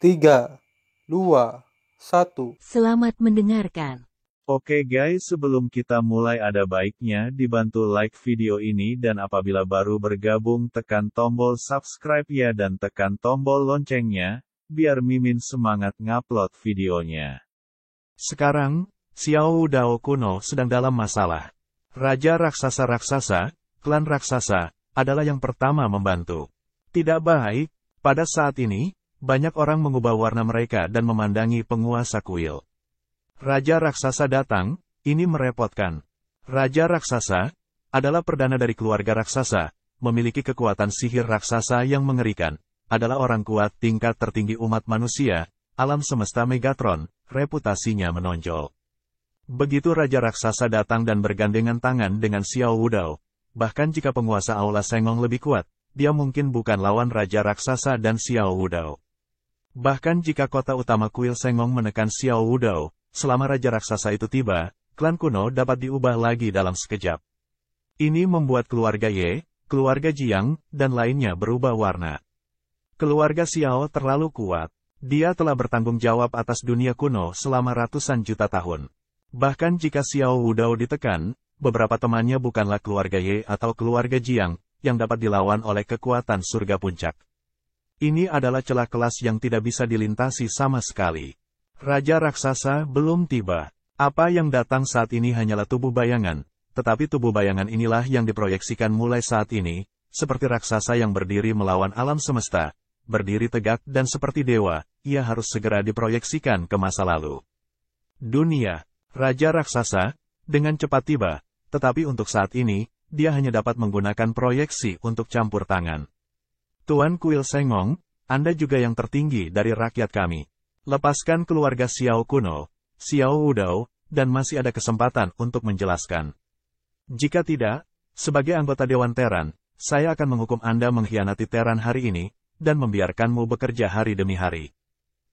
3, 2, 1. Selamat mendengarkan. Oke guys, sebelum kita mulai ada baiknya dibantu like video ini dan apabila baru bergabung tekan tombol subscribe ya dan tekan tombol loncengnya, biar Mimin semangat ngupload videonya. Sekarang, Xiao Dao kuno sedang dalam masalah. Raja raksasa-raksasa, klan raksasa, adalah yang pertama membantu. Tidak baik, pada saat ini, banyak orang mengubah warna mereka dan memandangi penguasa kuil. Raja raksasa datang, ini merepotkan. Raja raksasa adalah perdana dari keluarga raksasa, memiliki kekuatan sihir raksasa yang mengerikan, adalah orang kuat tingkat tertinggi umat manusia, alam semesta Megatron, reputasinya menonjol. Begitu Raja raksasa datang dan bergandengan tangan dengan Xiao Wudao, bahkan jika penguasa Aula Sengong lebih kuat, dia mungkin bukan lawan Raja raksasa dan Xiao Wudao. Bahkan jika kota utama kuil Sengong menekan Xiao Wudao, selama Raja raksasa itu tiba, klan kuno dapat diubah lagi dalam sekejap. Ini membuat keluarga Ye, keluarga Jiang, dan lainnya berubah warna. Keluarga Xiao terlalu kuat. Dia telah bertanggung jawab atas dunia kuno selama ratusan juta tahun. Bahkan jika Xiao Wudao ditekan, beberapa temannya bukanlah keluarga Ye atau keluarga Jiang, yang dapat dilawan oleh kekuatan surga puncak. Ini adalah celah kelas yang tidak bisa dilintasi sama sekali. Raja raksasa belum tiba. Apa yang datang saat ini hanyalah tubuh bayangan, tetapi tubuh bayangan inilah yang diproyeksikan mulai saat ini, seperti raksasa yang berdiri melawan alam semesta, berdiri tegak dan seperti dewa, ia harus segera diproyeksikan ke masa lalu. Dunia, Raja raksasa, dengan cepat tiba, tetapi untuk saat ini, dia hanya dapat menggunakan proyeksi untuk campur tangan. Tuan Kuil Sengong, Anda juga yang tertinggi dari rakyat kami. Lepaskan keluarga Xiao kuno, Xiao Wudao, dan masih ada kesempatan untuk menjelaskan. Jika tidak, sebagai anggota Dewan Teran, saya akan menghukum Anda mengkhianati Teran hari ini, dan membiarkanmu bekerja hari demi hari.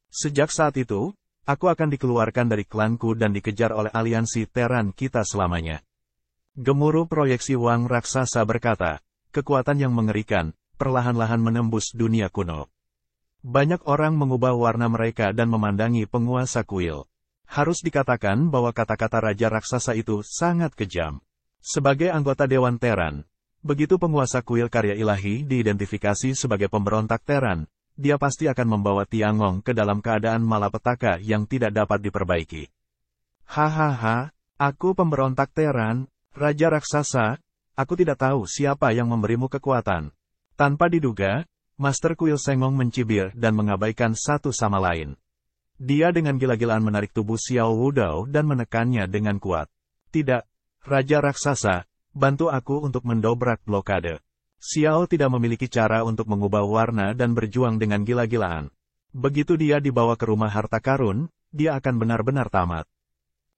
Sejak saat itu, aku akan dikeluarkan dari klanku dan dikejar oleh aliansi Teran kita selamanya. Gemuruh proyeksi Wang raksasa berkata, kekuatan yang mengerikan, perlahan-lahan menembus dunia kuno. Banyak orang mengubah warna mereka dan memandangi penguasa kuil. Harus dikatakan bahwa kata-kata Raja raksasa itu sangat kejam. Sebagai anggota Dewan Teran, begitu penguasa kuil karya ilahi diidentifikasi sebagai pemberontak Teran, dia pasti akan membawa Tiangong ke dalam keadaan malapetaka yang tidak dapat diperbaiki. Hahaha, aku pemberontak Teran, Raja raksasa, aku tidak tahu siapa yang memberimu kekuatan. Tanpa diduga, Master Kuil Sengong mencibir dan mengabaikan satu sama lain. Dia dengan gila-gilaan menarik tubuh Xiao Wudao dan menekannya dengan kuat. Tidak, Raja raksasa, bantu aku untuk mendobrak blokade. Xiao tidak memiliki cara untuk mengubah warna dan berjuang dengan gila-gilaan. Begitu dia dibawa ke rumah harta karun, dia akan benar-benar tamat.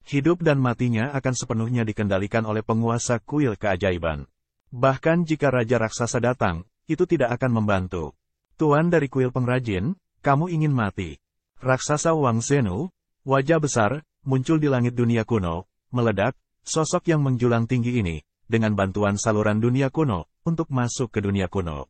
Hidup dan matinya akan sepenuhnya dikendalikan oleh penguasa kuil keajaiban. Bahkan jika Raja raksasa datang, itu tidak akan membantu. Tuan dari kuil pengrajin, kamu ingin mati. Raksasa Wang Zenu, wajah besar, muncul di langit dunia kuno, meledak, sosok yang menjulang tinggi ini, dengan bantuan saluran dunia kuno, untuk masuk ke dunia kuno.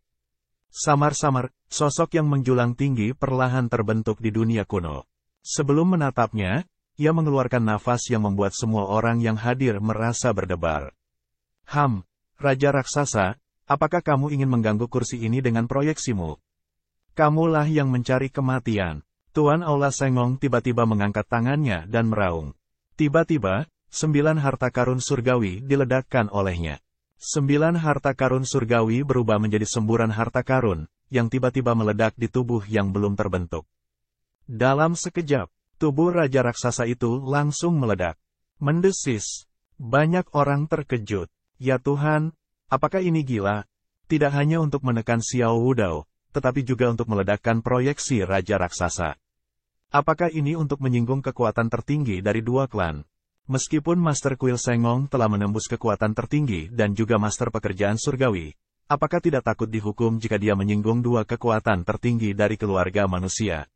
Samar-samar, sosok yang menjulang tinggi perlahan terbentuk di dunia kuno. Sebelum menatapnya, ia mengeluarkan nafas yang membuat semua orang yang hadir merasa berdebar. Raja raksasa, apakah kamu ingin mengganggu kursi ini dengan proyeksimu? Kamulah yang mencari kematian. Tuan Aula Sengong tiba-tiba mengangkat tangannya dan meraung. Tiba-tiba, 9 harta karun surgawi diledakkan olehnya. 9 harta karun surgawi berubah menjadi semburan harta karun, yang tiba-tiba meledak di tubuh yang belum terbentuk. Dalam sekejap, tubuh Raja raksasa itu langsung meledak. Mendesis. Banyak orang terkejut. Ya Tuhan, apakah ini gila? Tidak hanya untuk menekan Xiao Wudao, tetapi juga untuk meledakkan proyeksi Raja raksasa. Apakah ini untuk menyinggung kekuatan tertinggi dari dua klan? Meskipun Master Kuil Sengong telah menembus kekuatan tertinggi dan juga Master Pekerjaan Surgawi, apakah tidak takut dihukum jika dia menyinggung dua kekuatan tertinggi dari keluarga manusia?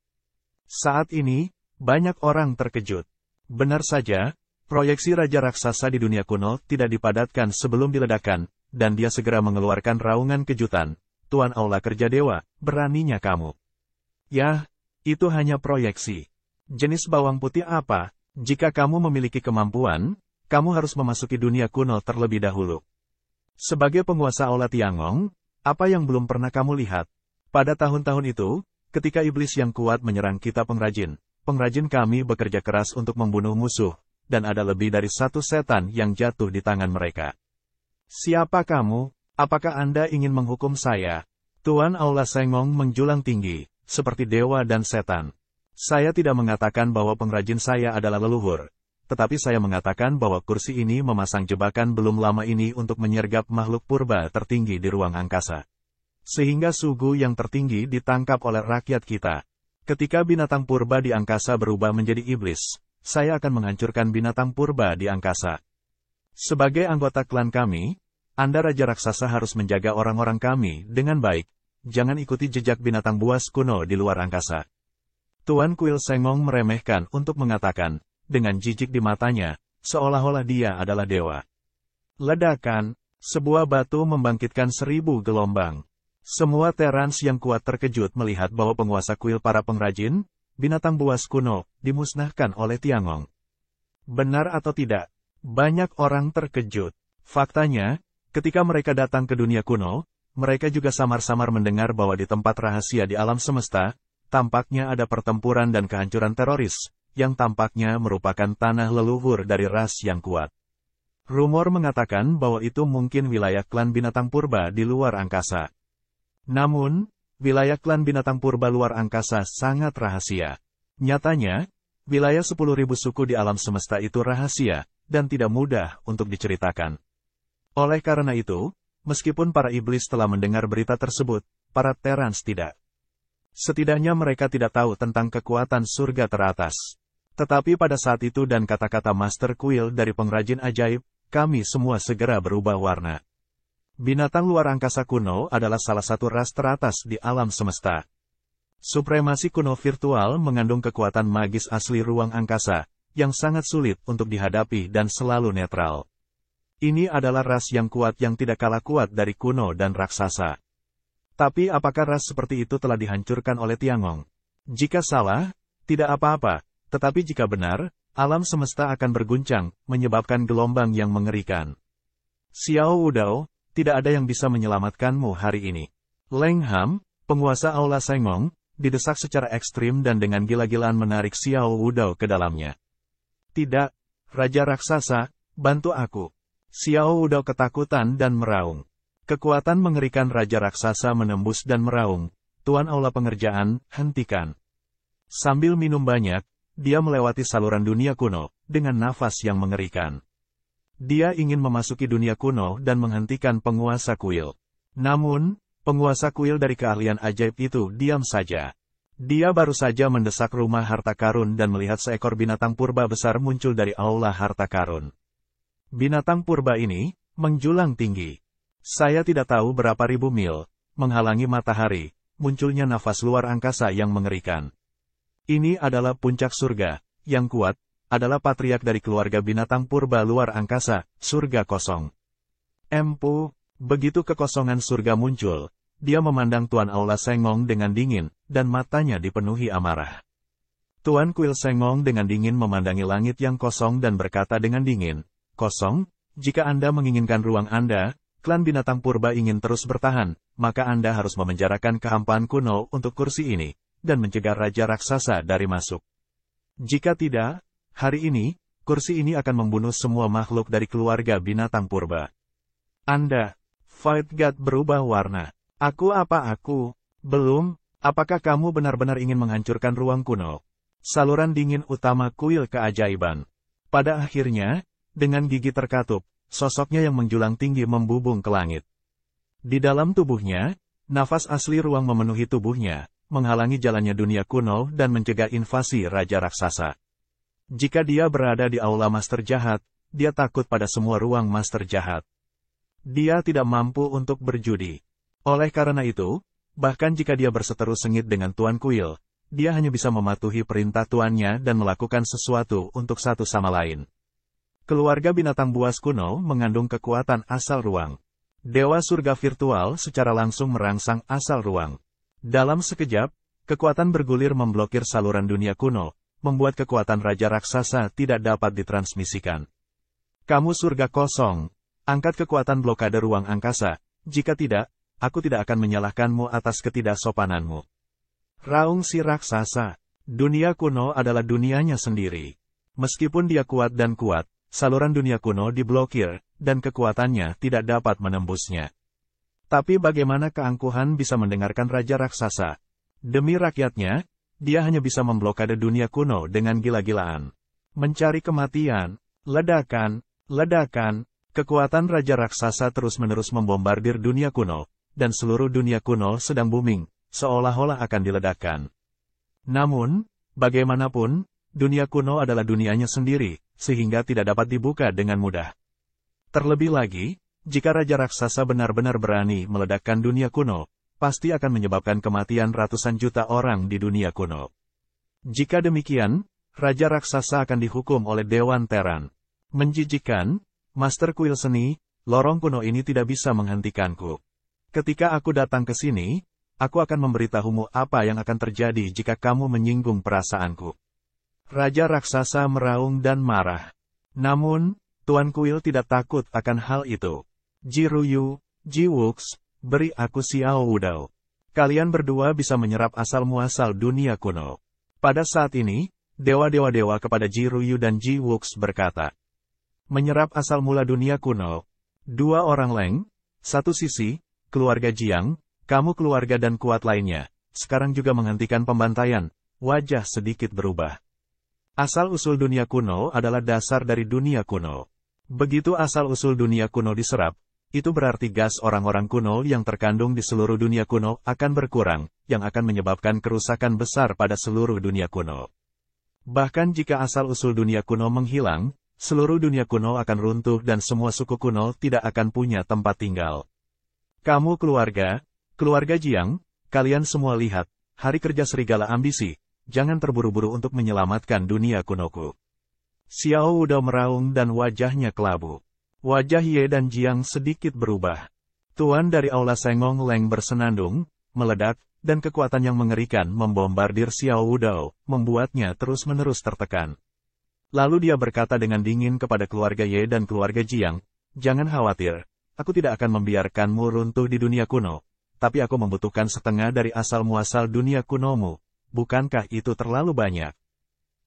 Saat ini, banyak orang terkejut. Benar saja, proyeksi Raja raksasa di dunia kuno tidak dipadatkan sebelum diledakkan, dan dia segera mengeluarkan raungan kejutan. Tuan Aula Kerja Dewa, beraninya kamu. Yah, Itu hanya proyeksi. Jenis bawang putih apa? Jika kamu memiliki kemampuan, kamu harus memasuki dunia kuno terlebih dahulu. Sebagai penguasa Aula Tiangong, apa yang belum pernah kamu lihat? Pada tahun-tahun itu, ketika iblis yang kuat menyerang kita pengrajin kami bekerja keras untuk membunuh musuh, dan ada lebih dari satu setan yang jatuh di tangan mereka. Siapa kamu? Apakah Anda ingin menghukum saya? Tuan Aula Sengong menjulang tinggi, seperti dewa dan setan. Saya tidak mengatakan bahwa pengrajin saya adalah leluhur, tetapi saya mengatakan bahwa kursi ini memasang jebakan belum lama ini untuk menyergap makhluk purba tertinggi di ruang angkasa. Sehingga sugu yang tertinggi ditangkap oleh rakyat kita. Ketika binatang purba di angkasa berubah menjadi iblis, saya akan menghancurkan binatang purba di angkasa. Sebagai anggota klan kami, Anda Raja Raksasa harus menjaga orang-orang kami dengan baik. Jangan ikuti jejak binatang buas kuno di luar angkasa. Tuan Kuil Sengong meremehkan untuk mengatakan, dengan jijik di matanya, seolah-olah dia adalah dewa. Ledakan, sebuah batu membangkitkan 1000 gelombang. Semua Terans yang kuat terkejut melihat bahwa penguasa kuil para pengrajin, binatang buas kuno, dimusnahkan oleh Tiangong. Benar atau tidak? Banyak orang terkejut. Faktanya, ketika mereka datang ke dunia kuno, mereka juga samar-samar mendengar bahwa di tempat rahasia di alam semesta, tampaknya ada pertempuran dan kehancuran teroris, yang tampaknya merupakan tanah leluhur dari ras yang kuat. Rumor mengatakan bahwa itu mungkin wilayah klan binatang purba di luar angkasa. Namun, wilayah klan binatang purba luar angkasa sangat rahasia. Nyatanya, wilayah 10.000 suku di alam semesta itu rahasia, dan tidak mudah untuk diceritakan. Oleh karena itu, meskipun para iblis telah mendengar berita tersebut, para Terans tidak. Setidaknya mereka tidak tahu tentang kekuatan surga teratas. Tetapi pada saat itu dan kata-kata Master Kuil dari pengrajin ajaib, kami semua segera berubah warna. Binatang luar angkasa kuno adalah salah satu ras teratas di alam semesta. Supremasi kuno virtual mengandung kekuatan magis asli ruang angkasa, yang sangat sulit untuk dihadapi dan selalu netral. Ini adalah ras yang kuat yang tidak kalah kuat dari kuno dan raksasa. Tapi apakah ras seperti itu telah dihancurkan oleh Tiangong? Jika salah, tidak apa-apa, tetapi jika benar, alam semesta akan berguncang, menyebabkan gelombang yang mengerikan. Xiao Wudao, tidak ada yang bisa menyelamatkanmu hari ini. Leng Ham, penguasa Aula Sengong, didesak secara ekstrim dan dengan gila-gilaan menarik Xiao Wudao ke dalamnya. Tidak, Raja Raksasa, bantu aku. Xiao Wudao ketakutan dan meraung. Kekuatan mengerikan Raja Raksasa menembus dan meraung, Tuan Aula Pengerjaan, hentikan. Sambil minum banyak, dia melewati saluran dunia kuno, dengan nafas yang mengerikan. Dia ingin memasuki dunia kuno dan menghentikan penguasa kuil. Namun, penguasa kuil dari keahlian ajaib itu diam saja. Dia baru saja mendesak rumah harta karun dan melihat seekor binatang purba besar muncul dari aula harta karun. Binatang purba ini menjulang tinggi. Saya tidak tahu berapa ribu mil, menghalangi matahari, munculnya nafas luar angkasa yang mengerikan. Ini adalah puncak surga, yang kuat, adalah patriark dari keluarga binatang purba luar angkasa, surga kosong. Empu, begitu kekosongan surga muncul, dia memandang Tuan Aula Sengong dengan dingin, dan matanya dipenuhi amarah. Tuan Kuil Sengong dengan dingin memandangi langit yang kosong dan berkata dengan dingin, kosong, jika Anda menginginkan ruang Anda, klan binatang purba ingin terus bertahan, maka Anda harus memenjarakan kehampaan kuno untuk kursi ini, dan mencegah Raja Raksasa dari masuk. Jika tidak, hari ini, kursi ini akan membunuh semua makhluk dari keluarga binatang purba. Anda, Fight God berubah warna. Aku apa aku? Belum, apakah kamu benar-benar ingin menghancurkan ruang kuno? Saluran dingin utama kuil keajaiban. Pada akhirnya, dengan gigi terkatup, sosoknya yang menjulang tinggi membubung ke langit. Di dalam tubuhnya, nafas asli ruang memenuhi tubuhnya, menghalangi jalannya dunia kuno dan mencegah invasi Raja Raksasa. Jika dia berada di aula Master Jahat, dia takut pada semua ruang Master Jahat. Dia tidak mampu untuk berjudi. Oleh karena itu, bahkan jika dia berseteru sengit dengan Tuan Kuil, dia hanya bisa mematuhi perintah tuannya dan melakukan sesuatu untuk satu sama lain. Keluarga binatang buas kuno mengandung kekuatan asal ruang. Dewa surga virtual secara langsung merangsang asal ruang. Dalam sekejap, Kekuatan bergulir memblokir saluran dunia kuno, membuat kekuatan Raja Raksasa tidak dapat ditransmisikan. Kamu surga kosong. Angkat kekuatan blokade ruang angkasa. Jika tidak, aku tidak akan menyalahkanmu atas ketidaksopananmu. Raung si raksasa. Dunia kuno adalah dunianya sendiri. Meskipun dia kuat dan kuat, saluran dunia kuno diblokir, dan kekuatannya tidak dapat menembusnya. Tapi bagaimana keangkuhan bisa mendengarkan Raja Raksasa? Demi rakyatnya, dia hanya bisa memblokade dunia kuno dengan gila-gilaan. Mencari kematian, ledakan, kekuatan Raja Raksasa terus-menerus membombardir dunia kuno, dan seluruh dunia kuno sedang booming, seolah-olah akan diledakkan. Namun, bagaimanapun, dunia kuno adalah dunianya sendiri, sehingga tidak dapat dibuka dengan mudah. Terlebih lagi, jika Raja Raksasa benar-benar berani meledakkan dunia kuno, pasti akan menyebabkan kematian ratusan juta orang di dunia kuno. Jika demikian, Raja Raksasa akan dihukum oleh Dewan Teran. Menjijikan, Master Kuil Seni, lorong kuno ini tidak bisa menghentikanku. Ketika aku datang ke sini, aku akan memberitahumu apa yang akan terjadi jika kamu menyinggung perasaanku. Raja Raksasa meraung dan marah. Namun, Tuan Kuil tidak takut akan hal itu. Ji Ruyu, Ji Wuks, beri aku Xiao Wudao. Kalian berdua bisa menyerap asal-muasal dunia kuno. Pada saat ini, dewa-dewa kepada Ji Ruyu dan Ji Wuks berkata, menyerap asal mula dunia kuno. Dua orang Leng, satu sisi, keluarga Jiang, kamu keluarga dan kuat lainnya, sekarang juga menghentikan pembantaian. Wajah sedikit berubah. Asal-usul dunia kuno adalah dasar dari dunia kuno. Begitu asal-usul dunia kuno diserap, itu berarti gas orang-orang kuno yang terkandung di seluruh dunia kuno akan berkurang, yang akan menyebabkan kerusakan besar pada seluruh dunia kuno. Bahkan jika asal-usul dunia kuno menghilang, seluruh dunia kuno akan runtuh dan semua suku kuno tidak akan punya tempat tinggal. Kamu keluarga Jiang, kalian semua lihat, hari kerja serigala ambisi, jangan terburu-buru untuk menyelamatkan dunia kunoku. Xiao Wudao meraung dan wajahnya kelabu. Wajah Ye dan Jiang sedikit berubah. Tuan dari Aula Sengong Leng bersenandung, meledak, dan kekuatan yang mengerikan membombardir Xiao Wudao, membuatnya terus-menerus tertekan. Lalu dia berkata dengan dingin kepada keluarga Ye dan keluarga Jiang, jangan khawatir, aku tidak akan membiarkanmu runtuh di dunia kuno, tapi aku membutuhkan setengah dari asal-muasal dunia kunomu, bukankah itu terlalu banyak?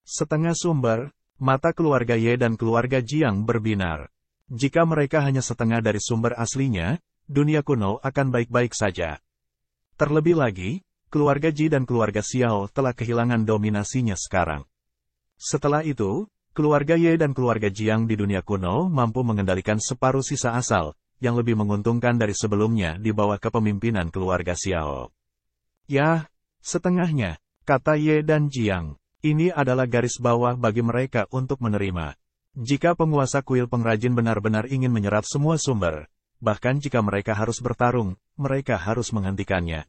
Setengah sumber. Mata keluarga Ye dan keluarga Jiang berbinar. Jika mereka hanya setengah dari sumber aslinya, dunia kuno akan baik-baik saja. Terlebih lagi, keluarga Ji dan keluarga Xiao telah kehilangan dominasinya sekarang. Setelah itu, keluarga Ye dan keluarga Jiang di dunia kuno mampu mengendalikan separuh sisa asal, yang lebih menguntungkan dari sebelumnya di bawah kepemimpinan keluarga Xiao. Yah, setengahnya, kata Ye dan Jiang. Ini adalah garis bawah bagi mereka untuk menerima. Jika penguasa kuil pengrajin benar-benar ingin menyerap semua sumber, bahkan jika mereka harus bertarung, mereka harus menghentikannya.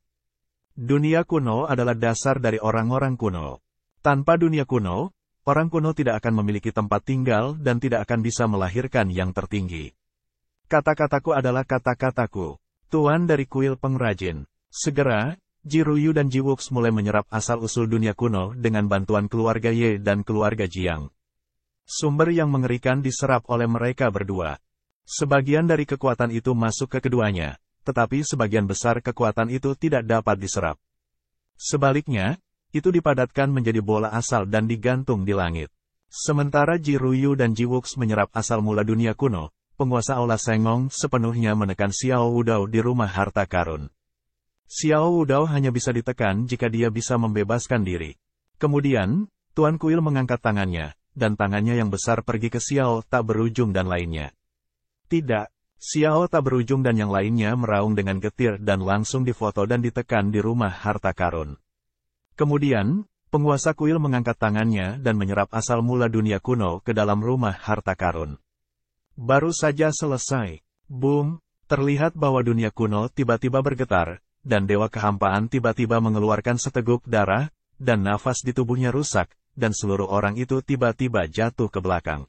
Dunia kuno adalah dasar dari orang-orang kuno. Tanpa dunia kuno, orang kuno tidak akan memiliki tempat tinggal dan tidak akan bisa melahirkan yang tertinggi. Kata-kataku adalah kata-kataku. Tuan dari kuil pengrajin. Segera, Ji Ruyu dan Ji Wuks mulai menyerap asal-usul dunia kuno dengan bantuan keluarga Ye dan keluarga Jiang. Sumber yang mengerikan diserap oleh mereka berdua. Sebagian dari kekuatan itu masuk ke keduanya, tetapi sebagian besar kekuatan itu tidak dapat diserap. Sebaliknya, itu dipadatkan menjadi bola asal dan digantung di langit. Sementara Ji Ruyu dan Ji Wuks menyerap asal mula dunia kuno, penguasa Aula Sengong sepenuhnya menekan Xiao Wudao di rumah harta karun. Xiao Wudao hanya bisa ditekan jika dia bisa membebaskan diri. Kemudian, Tuan Kuil mengangkat tangannya, dan tangannya yang besar pergi ke Xiao tak berujung dan lainnya. Tidak, Xiao tak berujung dan yang lainnya meraung dengan getir dan langsung difoto dan ditekan di rumah harta karun. Kemudian, penguasa kuil mengangkat tangannya dan menyerap asal mula dunia kuno ke dalam rumah harta karun. Baru saja selesai. Boom, terlihat bahwa dunia kuno tiba-tiba bergetar, dan dewa kehampaan tiba-tiba mengeluarkan seteguk darah, dan nafas di tubuhnya rusak, dan seluruh orang itu tiba-tiba jatuh ke belakang.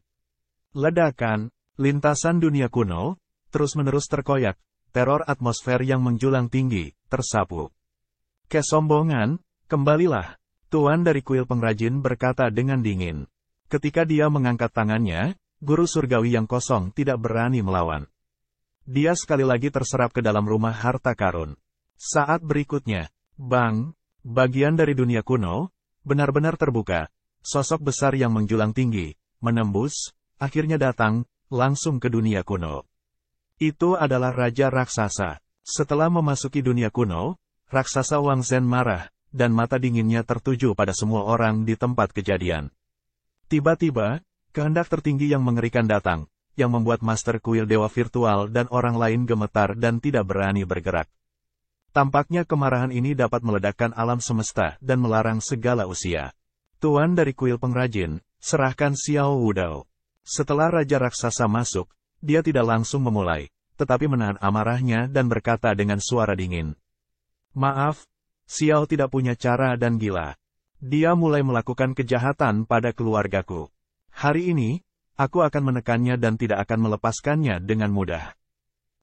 Ledakan, lintasan dunia kuno, terus-menerus terkoyak, teror atmosfer yang menjulang tinggi, tersapu. Kesombongan, Kembalilah, Tuan dari kuil pengrajin berkata dengan dingin. Ketika dia mengangkat tangannya, guru surgawi yang kosong tidak berani melawan. Dia sekali lagi terserap ke dalam rumah harta karun. Saat berikutnya, bang, bagian dari dunia kuno, benar-benar terbuka. Sosok besar yang menjulang tinggi, menembus, akhirnya datang, langsung ke dunia kuno. Itu adalah Raja Raksasa. Setelah memasuki dunia kuno, Raksasa Wang Zhen marah, dan mata dinginnya tertuju pada semua orang di tempat kejadian. Tiba-tiba, kehendak tertinggi yang mengerikan datang, yang membuat Master Kuil Dewa Virtual dan orang lain gemetar dan tidak berani bergerak. Tampaknya kemarahan ini dapat meledakkan alam semesta dan melarang segala usia. Tuan dari kuil pengrajin, serahkan Xiao Wudao. Setelah Raja Raksasa masuk, dia tidak langsung memulai, tetapi menahan amarahnya dan berkata dengan suara dingin. Maaf, Xiao tidak punya cara dan gila. Dia mulai melakukan kejahatan pada keluargaku. Hari ini, aku akan menekannya dan tidak akan melepaskannya dengan mudah.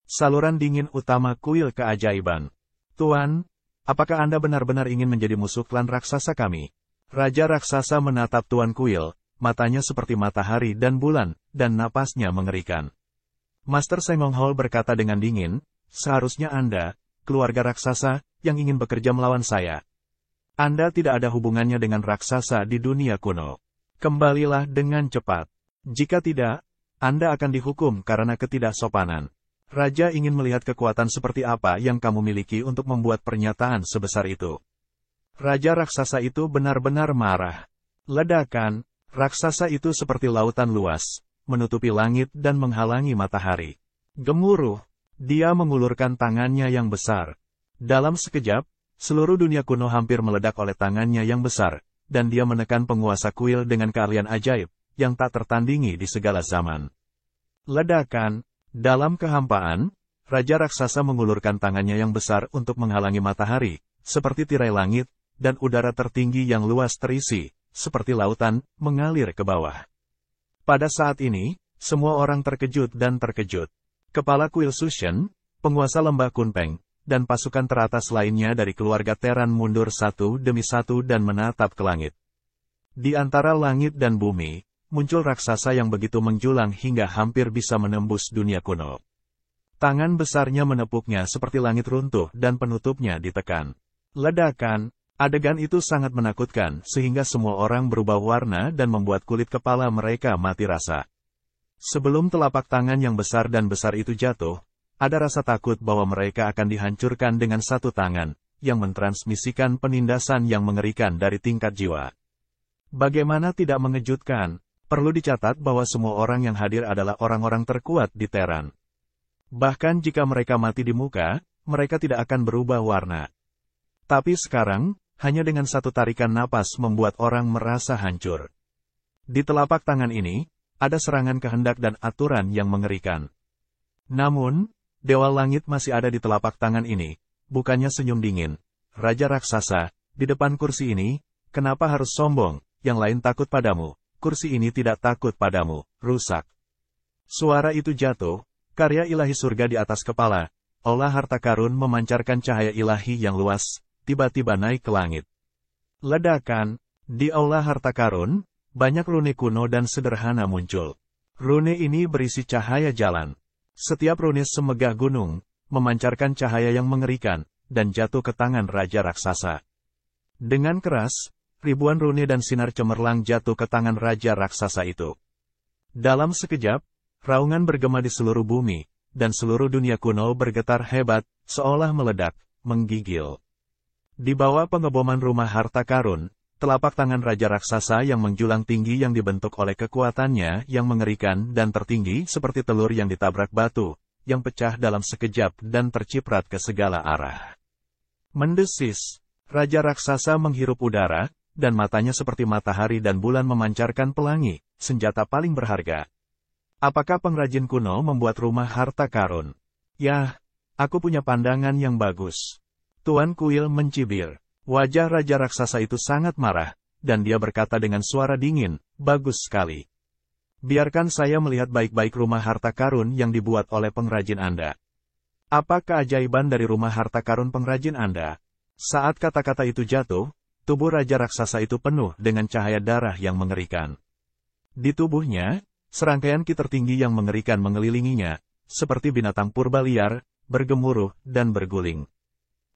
Saluran dingin utama kuil keajaiban. Tuan, apakah Anda benar-benar ingin menjadi musuh klan raksasa kami? Raja Raksasa menatap Tuan Kuil, matanya seperti matahari dan bulan, dan napasnya mengerikan. Master Sengong Hall berkata dengan dingin, seharusnya Anda, keluarga raksasa, yang ingin bekerja melawan saya. Anda tidak ada hubungannya dengan raksasa di dunia kuno. Kembalilah dengan cepat. Jika tidak, Anda akan dihukum karena ketidaksopanan. Raja ingin melihat kekuatan seperti apa yang kamu miliki untuk membuat pernyataan sebesar itu. Raja raksasa itu benar-benar marah. Ledakan, raksasa itu seperti lautan luas, menutupi langit dan menghalangi matahari. Gemuruh, dia mengulurkan tangannya yang besar. Dalam sekejap, seluruh dunia kuno hampir meledak oleh tangannya yang besar, dan dia menekan penguasa kuil dengan keahlian ajaib, yang tak tertandingi di segala zaman. Ledakan, dalam kehampaan, Raja raksasa mengulurkan tangannya yang besar untuk menghalangi matahari, seperti tirai langit, dan udara tertinggi yang luas terisi, seperti lautan, mengalir ke bawah. Pada saat ini, semua orang terkejut dan terkejut. Kepala kuil Sushen, penguasa lembah Kunpeng, dan pasukan teratas lainnya dari keluarga Teran mundur satu demi satu dan menatap ke langit. Di antara langit dan bumi, muncul raksasa yang begitu menjulang hingga hampir bisa menembus dunia kuno. Tangan besarnya menepuknya seperti langit runtuh dan penutupnya ditekan. Ledakan. Adegan itu sangat menakutkan sehingga semua orang berubah warna dan membuat kulit kepala mereka mati rasa. Sebelum telapak tangan yang besar dan besar itu jatuh, ada rasa takut bahwa mereka akan dihancurkan dengan satu tangan, yang mentransmisikan penindasan yang mengerikan dari tingkat jiwa. Bagaimana tidak mengejutkan, perlu dicatat bahwa semua orang yang hadir adalah orang-orang terkuat di Teran. Bahkan jika mereka mati di muka, mereka tidak akan berubah warna. Tapi sekarang, hanya dengan satu tarikan napas membuat orang merasa hancur. Di telapak tangan ini, ada serangan kehendak dan aturan yang mengerikan. Namun, Dewa Langit masih ada di telapak tangan ini, bukannya senyum dingin. Raja raksasa, di depan kursi ini, kenapa harus sombong, yang lain takut padamu, kursi ini tidak takut padamu, rusak. Suara itu jatuh, karya ilahi surga di atas kepala, olah harta karun memancarkan cahaya ilahi yang luas, tiba-tiba naik ke langit. Ledakan, di aula harta karun, banyak rune kuno dan sederhana muncul. Rune ini berisi cahaya jalan. Setiap rune semegah gunung, memancarkan cahaya yang mengerikan, dan jatuh ke tangan Raja Raksasa. Dengan keras, ribuan rune dan sinar cemerlang jatuh ke tangan Raja Raksasa itu. Dalam sekejap, raungan bergema di seluruh bumi, dan seluruh dunia kuno bergetar hebat, seolah meledak, menggigil. Di bawah pengeboman rumah harta karun, telapak tangan Raja Raksasa yang menjulang tinggi yang dibentuk oleh kekuatannya yang mengerikan dan tertinggi seperti telur yang ditabrak batu, yang pecah dalam sekejap dan terciprat ke segala arah. Mendesis, Raja Raksasa menghirup udara, dan matanya seperti matahari dan bulan memancarkan pelangi, senjata paling berharga. Apakah pengrajin kuno membuat rumah harta karun? Yah, aku punya pandangan yang bagus. Tuan Kuil mencibir. Wajah Raja Raksasa itu sangat marah, dan dia berkata dengan suara dingin, bagus sekali. Biarkan saya melihat baik-baik rumah harta karun yang dibuat oleh pengrajin Anda. Apa keajaiban dari rumah harta karun pengrajin Anda? Saat kata-kata itu jatuh, tubuh Raja Raksasa itu penuh dengan cahaya darah yang mengerikan. Di tubuhnya, serangkaian ki tertinggi yang mengerikan mengelilinginya, seperti binatang purba liar, bergemuruh, dan berguling.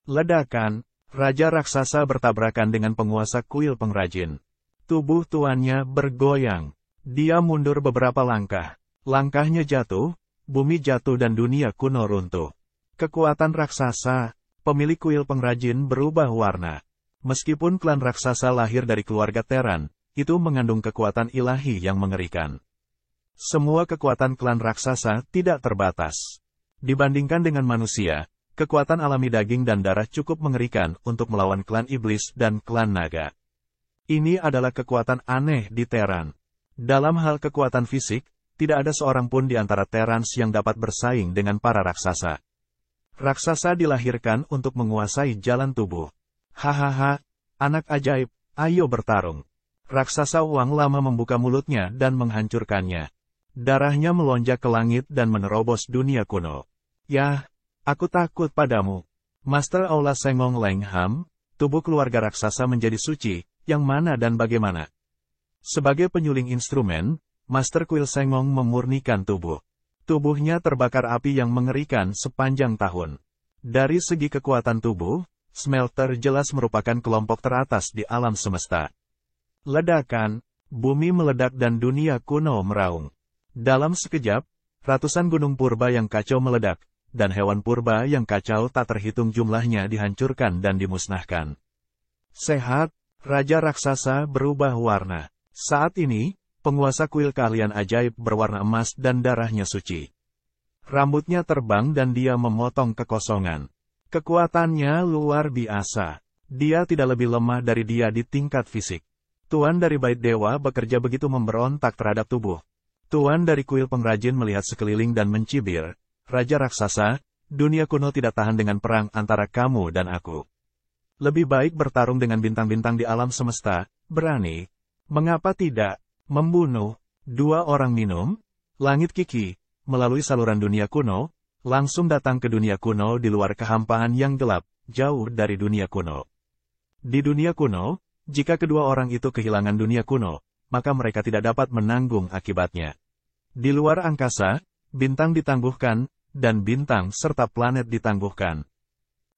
Ledakan, Raja Raksasa bertabrakan dengan penguasa kuil pengrajin. Tubuh tuannya bergoyang. Dia mundur beberapa langkah. Langkahnya jatuh, bumi jatuh dan dunia kuno runtuh. Kekuatan raksasa, pemilik kuil pengrajin berubah warna. Meskipun klan raksasa lahir dari keluarga Teran, itu mengandung kekuatan ilahi yang mengerikan. Semua kekuatan klan raksasa tidak terbatas. Dibandingkan dengan manusia, kekuatan alami daging dan darah cukup mengerikan untuk melawan klan iblis dan klan naga. Ini adalah kekuatan aneh di Teran. Dalam hal kekuatan fisik, tidak ada seorang pun di antara Terans yang dapat bersaing dengan para raksasa. Raksasa dilahirkan untuk menguasai jalan tubuh. Hahaha, anak ajaib, ayo bertarung. Raksasa uang lama membuka mulutnya dan menghancurkannya. Darahnya melonjak ke langit dan menerobos dunia kuno. Yah, aku takut padamu. Master Aula Sengong Lengham, tubuh keluarga raksasa menjadi suci, yang mana dan bagaimana? Sebagai penyuling instrumen, Master Kuil Sengong memurnikan tubuh. Tubuhnya terbakar api yang mengerikan sepanjang tahun. Dari segi kekuatan tubuh, Smelter jelas merupakan kelompok teratas di alam semesta. Ledakan, bumi meledak dan dunia kuno meraung. Dalam sekejap, ratusan gunung purba yang kacau meledak, dan hewan purba yang kacau tak terhitung jumlahnya dihancurkan dan dimusnahkan. Sehat, Raja Raksasa berubah warna. Saat ini, penguasa kuil keahlian ajaib berwarna emas dan darahnya suci. Rambutnya terbang dan dia memotong kekosongan. Kekuatannya luar biasa. Dia tidak lebih lemah dari dia di tingkat fisik. Tuan dari Bait Dewa bekerja begitu memberontak terhadap tubuh. Tuan dari kuil pengrajin melihat sekeliling dan mencibir. Raja Raksasa, dunia kuno tidak tahan dengan perang antara kamu dan aku. Lebih baik bertarung dengan bintang-bintang di alam semesta, berani. Mengapa tidak? Membunuh. Dua orang minum, langit kiki, melalui saluran dunia kuno, langsung datang ke dunia kuno di luar kehampaan yang gelap, jauh dari dunia kuno. Di dunia kuno, jika kedua orang itu kehilangan dunia kuno, maka mereka tidak dapat menanggung akibatnya. Di luar angkasa, bintang ditangguhkan, dan bintang serta planet ditangguhkan.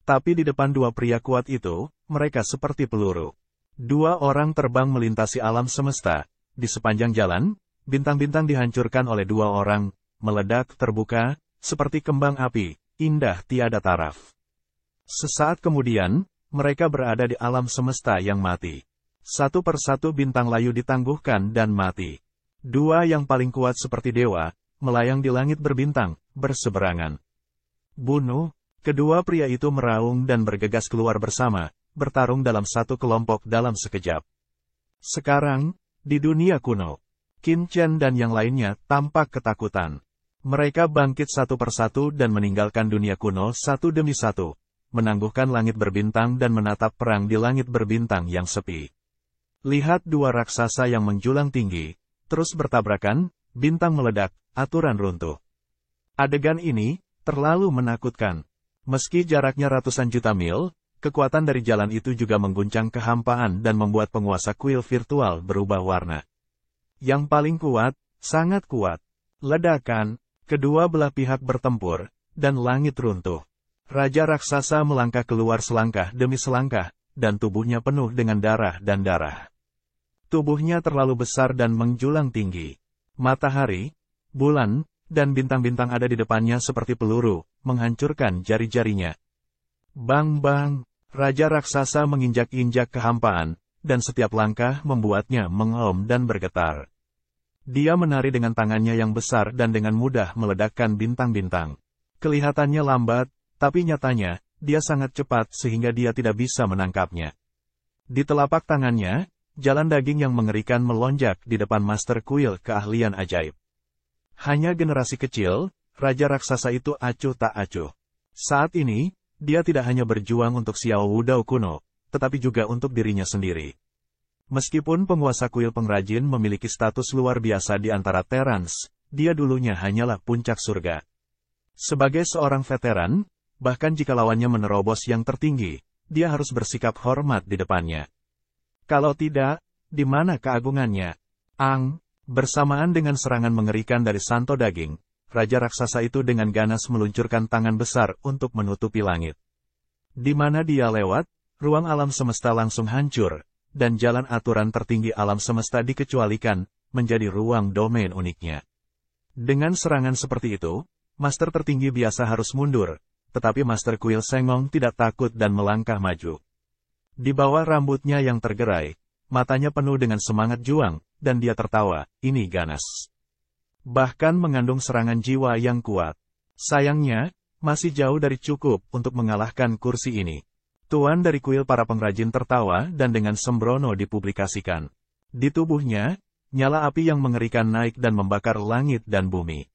Tapi di depan dua pria kuat itu, mereka seperti peluru. Dua orang terbang melintasi alam semesta. Di sepanjang jalan, bintang-bintang dihancurkan oleh dua orang, meledak terbuka, seperti kembang api, indah tiada taraf. Sesaat kemudian, mereka berada di alam semesta yang mati. Satu persatu bintang layu ditangguhkan dan mati. Dua yang paling kuat seperti dewa, melayang di langit berbintang, berseberangan. Bunuh, kedua pria itu meraung dan bergegas keluar bersama, bertarung dalam satu kelompok dalam sekejap. Sekarang, di dunia kuno, Qin Chen dan yang lainnya tampak ketakutan. Mereka bangkit satu persatu dan meninggalkan dunia kuno satu demi satu, menangguhkan langit berbintang dan menatap perang di langit berbintang yang sepi. Lihat dua raksasa yang menjulang tinggi, terus bertabrakan, bintang meledak, aturan runtuh. Adegan ini terlalu menakutkan. Meski jaraknya ratusan juta mil, kekuatan dari jalan itu juga mengguncang kehampaan dan membuat penguasa kuil virtual berubah warna. Yang paling kuat, sangat kuat. Ledakan, kedua belah pihak bertempur, dan langit runtuh. Raja raksasa melangkah keluar selangkah demi selangkah, dan tubuhnya penuh dengan darah dan darah. Tubuhnya terlalu besar dan menjulang tinggi. Matahari, bulan, dan bintang-bintang ada di depannya seperti peluru, menghancurkan jari-jarinya. Bang-bang, Raja raksasa menginjak-injak kehampaan, dan setiap langkah membuatnya mengaum dan bergetar. Dia menari dengan tangannya yang besar dan dengan mudah meledakkan bintang-bintang. Kelihatannya lambat, tapi nyatanya, dia sangat cepat sehingga dia tidak bisa menangkapnya. Di telapak tangannya, jalan daging yang mengerikan melonjak di depan Master Kuil keahlian ajaib. Hanya generasi kecil, Raja raksasa itu acuh tak acuh. Saat ini, dia tidak hanya berjuang untuk Xiao Wudao kuno, tetapi juga untuk dirinya sendiri. Meskipun penguasa kuil pengrajin memiliki status luar biasa di antara Terans, dia dulunya hanyalah puncak surga. Sebagai seorang veteran, bahkan jika lawannya menerobos yang tertinggi, dia harus bersikap hormat di depannya. Kalau tidak, di mana keagungannya? Bersamaan dengan serangan mengerikan dari Santo Daging, Raja Raksasa itu dengan ganas meluncurkan tangan besar untuk menutupi langit. Di mana dia lewat, ruang alam semesta langsung hancur, dan jalan aturan tertinggi alam semesta dikecualikan, menjadi ruang domain uniknya. Dengan serangan seperti itu, Master tertinggi biasa harus mundur, tetapi Master Kuil Sengong tidak takut dan melangkah maju. Di bawah rambutnya yang tergerai, matanya penuh dengan semangat juang, dan dia tertawa, ini ganas. Bahkan mengandung serangan jiwa yang kuat. Sayangnya, masih jauh dari cukup untuk mengalahkan kursi ini. Tuan dari kuil para pengrajin tertawa dan dengan sembrono dipublikasikan. Di tubuhnya, nyala api yang mengerikan naik dan membakar langit dan bumi.